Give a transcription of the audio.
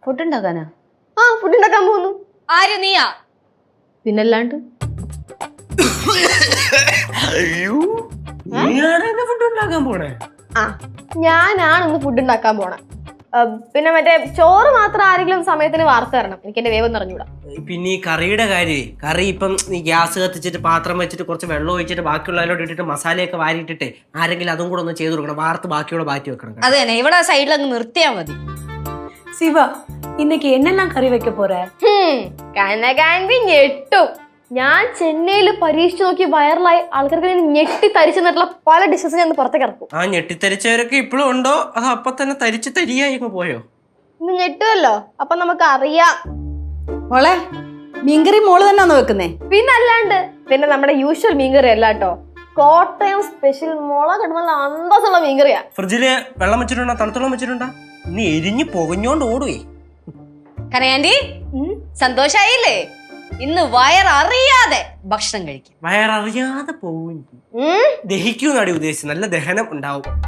Food ഉണ്ടാക്കാനാ? ആ food ഉണ്ടാക്കാൻ പോകുന്നു. ആര് നീയാ? പിന്നല്ലാണ്ട് ഫുഡ് ഉണ്ടാക്കാൻ പോണേ? ആ ഞാനാണ് ഇന്ന് ഫുഡ് ഉണ്ടാക്കാൻ പോണേ. പിന്നെ മറ്റേ ചോറ് മാത്രം ആരെങ്കിലും സമയത്തിന് വാർത്ത തരണം, എനിക്ക് എന്റെ വേവ് നിറഞ്ഞൂടാ. പിന്നെ ഈ കറിയുടെ കാര്യം, കറി ഇപ്പം നീ ഗ്യാസ് കത്തിച്ചിട്ട് പാത്രം വെച്ചിട്ട് കുറച്ച് വെള്ളം ഒഴിച്ചിട്ട് ബാക്കിയുള്ളതിലോട്ട് ഇട്ടിട്ട് മസാലയൊക്കെ വാരിയിട്ടിട്ട് ആരെങ്കിലും അതും കൂടെ ഒന്ന് ചെയ്ത് കൊടുക്കണം. വാർത്ത് ബാക്കിയോടെ മാറ്റി വെക്കണം. അത് തന്നെ, ഇവിടെ സൈഡിൽ അങ്ങ് നിർത്തിയാ മതി. சிவா, இன்னைக்கு என்னெல்லாம் கறி வைக்க போற? കനകാൻവി ഞെട്ടും. ഞാൻ ചെന്നൈയിൽ പരീക്ഷിച്ചു നോക്കി വൈറലായി ആൾക്കാർക്ക് ഞെട്ടി തരിച്ചു നിന്നിട്ടുള്ള പല ഡിഷസ് ഞാൻ പുറത്തേക്ക് ഇറക്കും. ആ ഞെട്ടിത്തരിച്ചവരൊക്കെ ഇപ്പോഴും ഉണ്ടോ അത് അപ്പൊ തന്നെ തരിച്ച് തരിയായി പോയോ? ഇന്ന് ഞെട്ടുമല്ലോ, അപ്പൊ നമുക്ക് അറിയാം. മോളെ മീൻകറി മോള് തന്നെ ഒന്ന് വെക്കുന്നേ? പിന്നെ അല്ലാണ്ട്, പിന്നെ നമ്മുടെ യൂഷ്വൽ മീൻകറി അല്ല കേട്ടോ, കോട്ടയം സ്പെഷ്യൽ മുളക് ഇടുന്ന നല്ല അന്തസ്സുള്ള മീൻകറിയാ. ഫ്രിഡ്ജില് വെള്ളം വെച്ചിട്ടുണ്ടോ? തണുത്തുള്ളം വെച്ചിട്ടുണ്ടോ? ഇനി എരിഞ്ഞ് പുകഞ്ഞോണ്ട് ഓടുവേ. കനകാന്റി, സന്തോഷായില്ലേ? ഇന്ന് വയററിയാതെ ഭക്ഷണം കഴിക്കും. വയററിയാതെ പോകും. ദഹിക്കൂന്നാടി ഉദ്ദേശിച്ചത്. നല്ല ദഹനം ഉണ്ടാവും.